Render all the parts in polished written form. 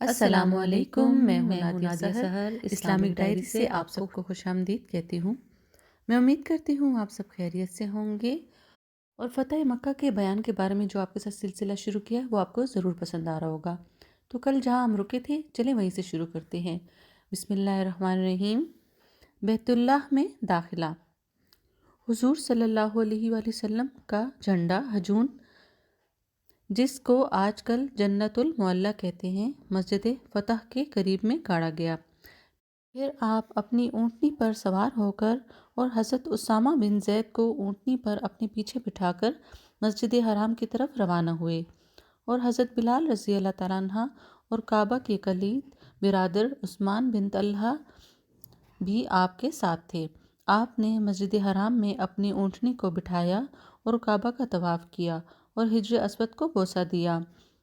السلام علیکم، میں ہوں نادیہ سحر اسلامک ڈائری سے آپ سب کو خوش آمدید کہتی ہوں۔ میں امید کرتی ہوں آپ سب خیریت سے ہوں گے اور فتح مکہ کے بیان کے بارے میں جو آپ کے ساتھ سلسلہ شروع کیا وہ آپ کو ضرور پسند آ رہا ہوگا۔ تو کل جہاں ہم رکے تھے چلیں وہیں سے شروع کرتے ہیں۔ بسم اللہ الرحمن الرحیم۔ بیت اللہ میں داخلہ۔ حضور صلی اللہ علیہ وآلہ وسلم کا جھنڈا ہجون، جس کو آج کل جنت المعلی کہتے ہیں، مسجد فتح کے قریب میں گاڑا گیا۔ پھر آپ اپنی اونٹنی پر سوار ہو کر اور حضرت اسامہ بن زید کو اونٹنی پر اپنے پیچھے بٹھا کر مسجد حرام کی طرف روانہ ہوئے، اور حضرت بلال رضی اللہ تعالیٰ عنہ اور کعبہ کے کلید برادر عثمان بن طلحہ بھی آپ کے ساتھ تھے۔ آپ نے مسجد حرام میں اپنی اونٹنی کو بٹھایا اور کعبہ کا طواف کیا اور حجر اسود کو بوسہ دیا۔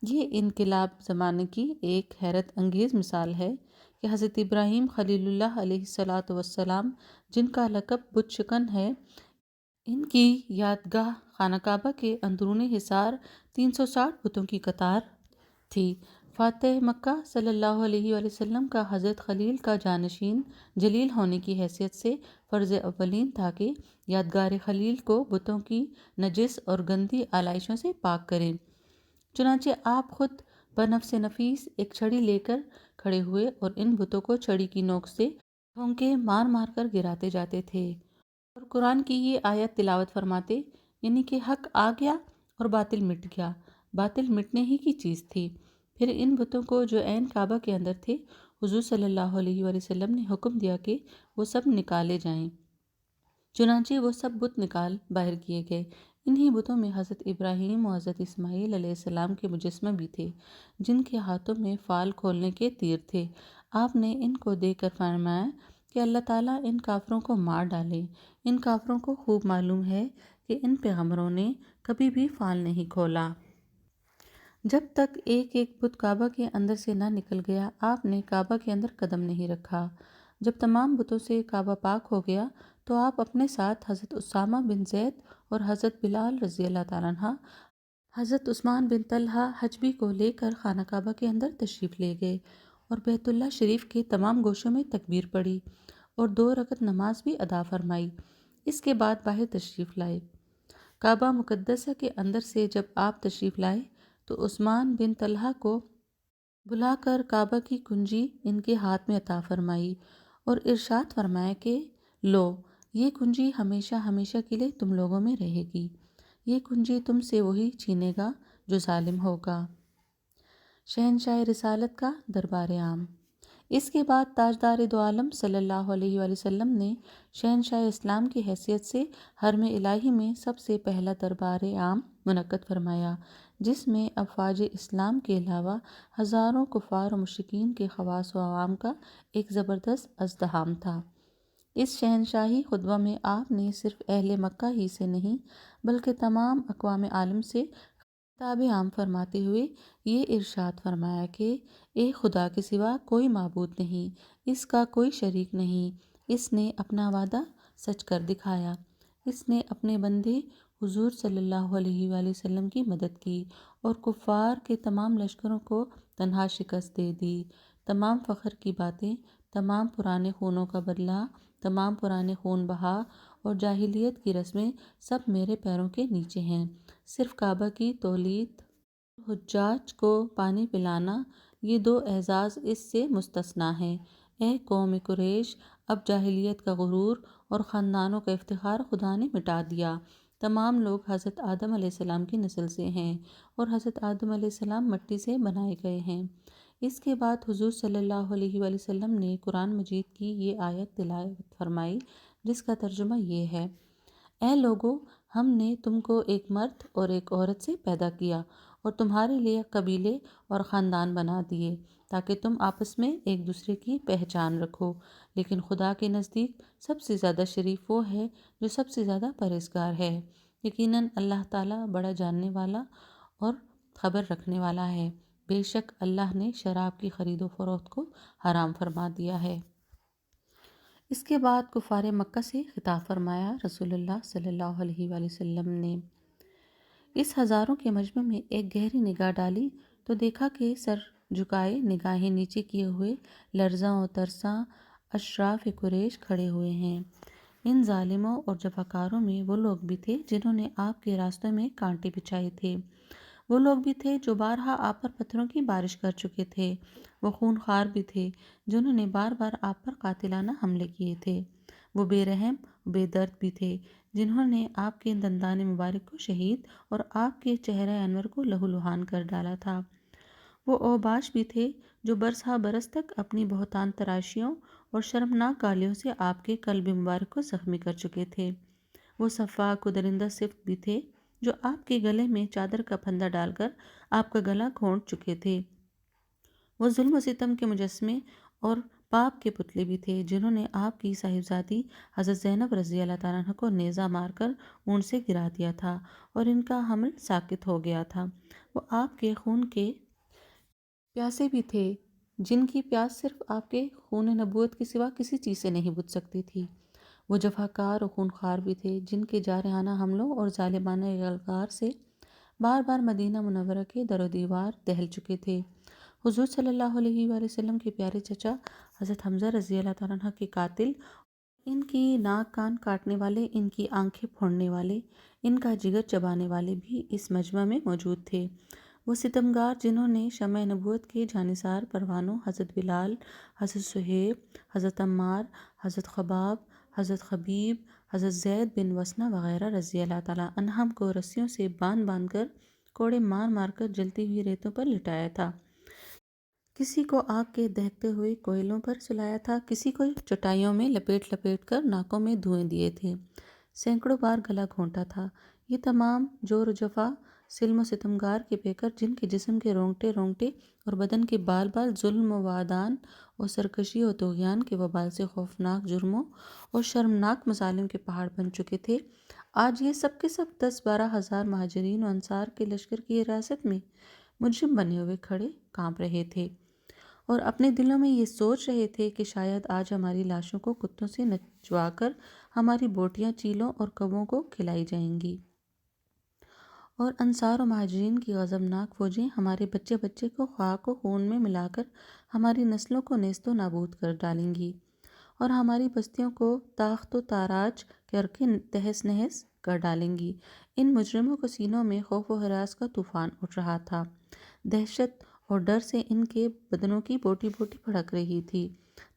یہ انقلاب زمانے کی ایک حیرت انگیز مثال ہے کہ حضرت ابراہیم خلیل اللہ علیہ السلام، جن کا لقب بت شکن ہے، ان کی یادگاہ خانہ کعبہ کے اندرونی حصار 360 بتوں کی قطار تھی۔ فاتح مکہ صلی اللہ علیہ وآلہ وسلم کا حضرت خلیل کا جانشین جلیل ہونے کی حیثیت سے فرض اولین تھا کہ یادگار خلیل کو بتوں کی نجس اور گندی آلائشوں سے پاک کریں۔ چنانچہ آپ خود بنفس نفیس ایک چھڑی لے کر کھڑے ہوئے اور ان بتوں کو چھڑی کی نوک سے ٹھونکے مار مار کر گراتے جاتے تھے، اور قرآن کی یہ آیت تلاوت فرماتے، یعنی کہ حق آ گیا اور باطل مٹ گیا۔ باطل مٹنے ہی کی چیز تھی۔ پھر ان بتوں کو جو عین کعبہ کے اندر تھے، حضور صلی اللہ علیہ وآلہ وسلم نے حکم دیا کہ وہ سب نکالے جائیں۔ چنانچہ وہ سب بت نکال باہر کیے گئے۔ انہی بتوں میں حضرت ابراہیم و حضرت اسماعیل علیہ السلام کے مجسمے بھی تھے، جن کے ہاتھوں میں فال کھولنے کے تیر تھے۔ آپ نے ان کو دیکھ کر فرمایا کہ اللہ تعالیٰ ان کافروں کو مار ڈالے۔ ان کافروں کو خوب معلوم ہے کہ ان پیغمبروں نے کبھی بھی فال نہیں کھولا۔ جب تک ایک ایک بت کعبہ کے اندر سے نہ نکل گیا، آپ نے کعبہ کے اندر قدم نہیں رکھا۔ جب تمام بتوں سے کعبہ پاک ہو گیا تو آپ اپنے ساتھ حضرت اسامہ بن زید اور حضرت بلال رضی اللہ تعالیٰ عنہ، حضرت عثمان بن طلحہ حجبی کو لے کر خانہ کعبہ کے اندر تشریف لے گئے اور بیت اللہ شریف کے تمام گوشوں میں تکبیر پڑھی اور 2 رکعت نماز بھی ادا فرمائی۔ اس کے بعد باہر تشریف لائے۔ کعبہ مقدسہ کے اندر سے جب آپ تشریف لائے تو عثمان بن طلحہ کو بلا کر کعبہ کی کنجی ان کے ہاتھ میں عطا فرمائی اور ارشاد فرمایا کہ لو، یہ کنجی ہمیشہ ہمیشہ کے لیے تم لوگوں میں رہے گی۔ یہ کنجی تم سے وہی چھینے گا جو ظالم ہوگا۔ شہنشاہ رسالت کا دربار عام۔ اس کے بعد تاجدار دو عالم صلی اللہ علیہ وآلہ وسلم نے شہنشاہ اسلام کی حیثیت سے حرم الہی میں سب سے پہلا دربار عام منعقد فرمایا، جس میں افواج اسلام کے علاوہ ہزاروں کفار و مشرکین کے خواص و عوام کا ایک زبردست ازدحام تھا۔ اس شہنشاہی خطبہ میں آپ نے صرف اہل مکہ ہی سے نہیں بلکہ تمام اقوام عالم سے خطاب عام فرماتے ہوئے یہ ارشاد فرمایا کہ ایک خدا کے سوا کوئی معبود نہیں، اس کا کوئی شریک نہیں۔ اس نے اپنا وعدہ سچ کر دکھایا۔ اس نے اپنے بندے حضور صلی اللہ علیہ وآلہ وسلم کی مدد کی اور کفار کے تمام لشکروں کو تنہا شکست دے دی۔ تمام فخر کی باتیں، تمام پرانے خونوں کا بدلہ، تمام پرانے خون بہا اور جاہلیت کی رسمیں سب میرے پیروں کے نیچے ہیں۔ صرف کعبہ کی تولید، حجاج کو پانی پلانا، یہ 2 اعزاز اس سے مستثنیٰ ہیں۔ اے قوم قریش، اب جاہلیت کا غرور اور خاندانوں کا افتخار خدا نے مٹا دیا۔ تمام لوگ حضرت آدم علیہ السلام کی نسل سے ہیں اور حضرت آدم علیہ السلام مٹی سے بنائے گئے ہیں۔ اس کے بعد حضور صلی اللہ علیہ وآلہ وسلم نے قرآن مجید کی یہ آیت تلاوت فرمائی، جس کا ترجمہ یہ ہے: اے لوگو، ہم نے تم کو ایک مرد اور ایک عورت سے پیدا کیا اور تمہارے لیے قبیلے اور خاندان بنا دیے تاکہ تم آپس میں ایک دوسرے کی پہچان رکھو، لیکن خدا کے نزدیک سب سے زیادہ شریف وہ ہے جو سب سے زیادہ پرہیزگار ہے۔ یقیناً اللہ تعالیٰ بڑا جاننے والا اور خبر رکھنے والا ہے۔ بے شک اللہ نے شراب کی خرید و فروخت کو حرام فرما دیا ہے۔ اس کے بعد کفار مکہ سے خطاب فرمایا۔ رسول اللہ صلی اللہ علیہ وآلہ وسلم نے اس ہزاروں کے مجمع میں ایک گہری نگاہ ڈالی تو دیکھا کہ جھکائے نگاہیں نیچے کیے ہوئے لرزاں و ترساں اشراف قریش کھڑے ہوئے ہیں۔ ان ظالموں اور جفاکاروں میں وہ لوگ بھی تھے جنہوں نے آپ کے راستوں میں کانٹے بچھائے تھے، وہ لوگ بھی تھے جو بارہا آپ پر پتھروں کی بارش کر چکے تھے، وہ خونخوار بھی تھے جنہوں نے بار بار آپ پر قاتلانہ حملے کیے تھے، وہ بے رحم بے درد بھی تھے جنہوں نے آپ کے دندان مبارک کو شہید اور آپ کے چہرہ انور کو لہو لہان کر ڈالا تھا، وہ اوباش بھی تھے جو برس ہا برس تک اپنی بہتان تراشیوں اور شرمناک گالیوں سے آپ کے قلب مبارک کو زخمی کر چکے تھے، وہ صفاق و درندہ صفت بھی تھے جو آپ کے گلے میں چادر کا پھندا ڈال کر آپ کا گلا گھونٹ چکے تھے، وہ ظلم و ستم کے مجسمے اور پاپ کے پتلے بھی تھے جنہوں نے آپ کی صاحبزادی حضرت زینب رضی اللہ تعالیٰ عنہ کو نیزہ مار کر اونٹ سے گرا دیا تھا اور ان کا حمل ساقط ہو گیا تھا، وہ آپ کے خون کے پیاسے بھی تھے جن کی پیاس صرف آپ کے خون نبوت کے سوا کسی چیز سے نہیں بجھ سکتی تھی، وہ جفاکار اور خونخوار بھی تھے جن کے جارحانہ حملوں اور ظالمانہ اغوار سے بار بار مدینہ منورہ کے در و دیوار دہل چکے تھے، حضور صلی اللہ علیہ وآلہ وسلم کے پیارے چچا حضرت حمزہ رضی اللہ تعالیٰ عنہ کے قاتل، ان کی ناک کان کاٹنے والے، ان کی آنکھیں پھوڑنے والے، ان کا جگر چبانے والے بھی اس مجمع میں موجود تھے، وہ ستمگار جنہوں نے شمع نبوت کے جانثار پروانوں حضرت بلال، حضرت صہیب، حضرت عمار، حضرت خباب، حضرت خبیب، حضرت زید بن وسنہ وغیرہ رضی اللہ تعالیٰ عنہم کو رسیوں سے باندھ باندھ کر، کوڑے مار مار کر جلتی ہوئی ریتوں پر لٹایا تھا، کسی کو آگ کے دہکتے ہوئے کوئلوں پر سلایا تھا، کسی کو چٹائیوں میں لپیٹ لپیٹ کر ناکوں میں دھوئیں دیے تھے، سینکڑوں بار گلا گھونٹا تھا، یہ تمام جور و جفا سلم و ستمگار کے پیکر جن کے جسم کے رونگٹے رونگٹے اور بدن کے بال بال ظلم و وادان اور سرکشی و طغیان کے وبال سے خوفناک جرموں اور شرمناک مظالم کے پہاڑ بن چکے تھے، آج یہ سب کے سب 10-12 ہزار مہاجرین و انصار کے لشکر کی حراست میں مجرم بنے ہوئے کھڑے کانپ رہے تھے اور اپنے دلوں میں یہ سوچ رہے تھے کہ شاید آج ہماری لاشوں کو کتوں سے نچوا کر ہماری بوٹیاں چیلوں اور کبوں کو کھلائی جائیں گی اور انصار و مہاجرین کی غضبناک فوجیں ہمارے بچے بچے کو خاک و خون میں ملا کر ہماری نسلوں کو نیست و نابود کر ڈالیں گی اور ہماری بستیوں کو تاخت و تاراج کر کے تہس نہس کر ڈالیں گی، ان مجرموں کو سینوں میں خوف و ہراس کا طوفان اٹھ رہا تھا، دہشت اور ڈر سے ان کے بدنوں کی بوٹی بوٹی بھڑک رہی تھی،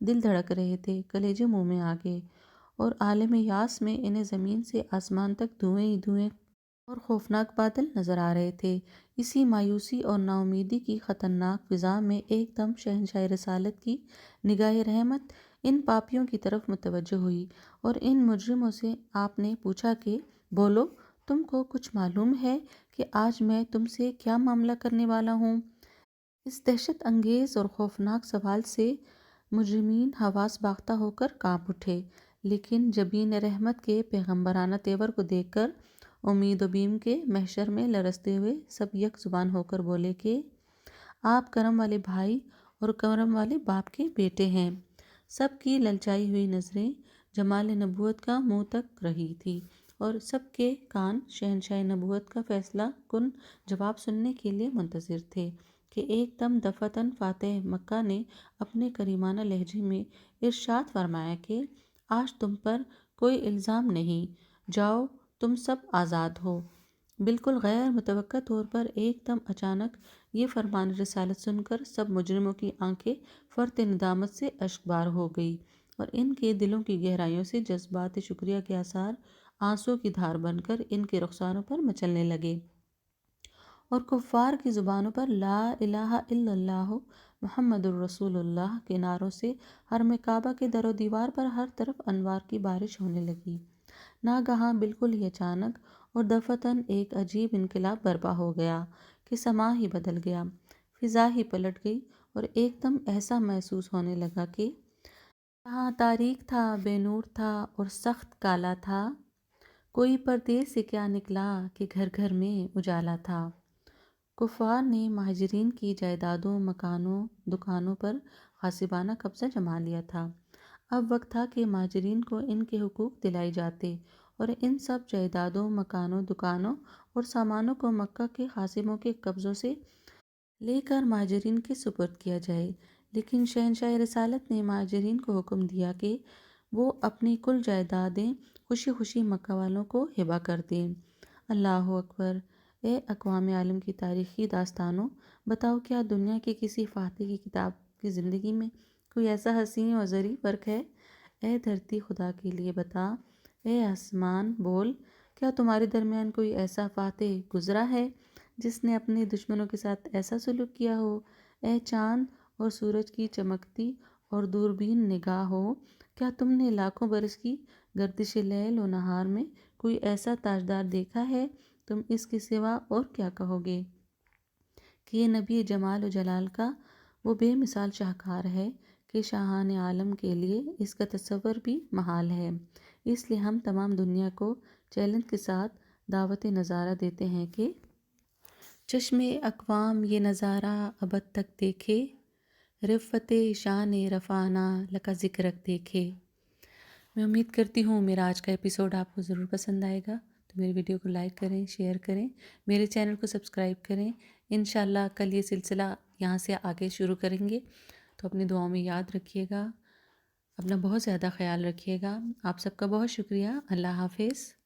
دل دھڑک رہے تھے، کلیجے منہ میں آ گئے اور عالم یاس میں انہیں زمین سے آسمان تک دھوئیں ہی دھوئیں اور خوفناک بادل نظر آ رہے تھے، اسی مایوسی اور ناامیدی کی خطرناک فضا میں ایک دم شہنشاہ رسالت کی نگاہ رحمت ان پاپیوں کی طرف متوجہ ہوئی اور ان مجرموں سے آپ نے پوچھا کہ بولو، تم کو کچھ معلوم ہے کہ آج میں تم سے کیا معاملہ کرنے والا ہوں؟ اس دہشت انگیز اور خوفناک سوال سے مجرمین حواس باختہ ہو کر کانپ اٹھے، لیکن جبین رحمت کے پیغمبرانہ تیور کو دیکھ کر امید و بیم کے محشر میں لرزتے ہوئے سب یک زبان ہو کر بولے کہ آپ کرم والے بھائی اور کرم والے باپ کے بیٹے ہیں، سب کی للچائی ہوئی نظریں جمال نبوت کا منہ تک رہی تھی اور سب کے کان شہنشاہ نبوت کا فیصلہ کن جواب سننے کے لیے منتظر تھے کہ ایک دم دفعتاً فاتح مکہ نے اپنے کریمانہ لہجے میں ارشاد فرمایا کہ آج تم پر کوئی الزام نہیں، جاؤ تم سب آزاد ہو، بالکل غیر متوقع طور پر ایک دم اچانک یہ فرمان رسالت سن کر سب مجرموں کی آنکھیں فرط ندامت سے اشکبار ہو گئی اور ان کے دلوں کی گہرائیوں سے جذبات شکریہ کے آثار آنسوں کی دھار بن کر ان کے رخساروں پر مچلنے لگے اور کفار کی زبانوں پر لا الہ الا اللہ محمد الرسول اللہ کے نعروں سے حرم کعبہ کے در و دیوار پر ہر طرف انوار کی بارش ہونے لگی، ناگہاں بالکل ہی اچانک اور دفعتاً ایک عجیب انقلاب برپا ہو گیا کہ سماع ہی بدل گیا، فضا ہی پلٹ گئی اور ایک دم ایسا محسوس ہونے لگا کہ جہاں تاریک تھا، بے نور تھا اور سخت کالا تھا، کوئی پردے سے کیا نکلا کہ گھر گھر میں اجالا تھا، کفار نے مہاجرین کی جائیدادوں، مکانوں، دکانوں پر غاصبانہ قبضہ جما لیا تھا، اب وقت تھا کہ مہاجرین کو ان کے حقوق دلائے جاتے اور ان سب جائیدادوں، مکانوں، دکانوں اور سامانوں کو مکہ کے قاسموں کے قبضوں سے لے کر مہاجرین کے سپرد کیا جائے، لیکن شہنشاہ رسالت نے مہاجرین کو حکم دیا کہ وہ اپنی کل جائیدادیں خوشی خوشی مکہ والوں کو ہبہ کر دیں۔ اللہ اکبر! اے اقوام عالم کی تاریخی داستانوں، بتاؤ کیا دنیا کے کسی فاتح کی کتاب کی زندگی میں کوئی ایسا حسین اور ظریف ورق ہے؟ اے دھرتی خدا کے لیے بتا، اے آسمان بول، کیا تمہارے درمیان کوئی ایسا فاتح گزرا ہے جس نے اپنے دشمنوں کے ساتھ ایسا سلوک کیا ہو؟ اے چاند اور سورج کی چمکتی اور دوربین نگاہ ہو، کیا تم نے لاکھوں برس کی گردش لیل و نہار میں کوئی ایسا تاجدار دیکھا ہے؟ تم اس کے سوا اور کیا کہو گے کہ یہ نبی جمال و جلال کا وہ بے مثال شاہکار ہے کہ شاہان عالم کے لیے اس کا تصور بھی محال ہے۔ اس لیے ہم تمام دنیا کو چیلنج کے ساتھ دعوت نظارہ دیتے ہیں کہ چشم اقوام یہ نظارہ ابد تک دیکھے، رفت شان رفعنا لکا ذکرک دیکھے۔ میں امید کرتی ہوں میرا آج کا ایپیسوڈ آپ کو ضرور پسند آئے گا، تو میری ویڈیو کو لائک کریں، شیئر کریں، میرے چینل کو سبسکرائب کریں۔ انشاءاللہ کل یہ سلسلہ یہاں سے آگے شروع کریں گے، تو اپنی دعاؤں میں یاد رکھیے گا، اپنا بہت زیادہ خیال رکھیے گا۔ آپ سب کا بہت شکریہ۔ اللہ حافظ۔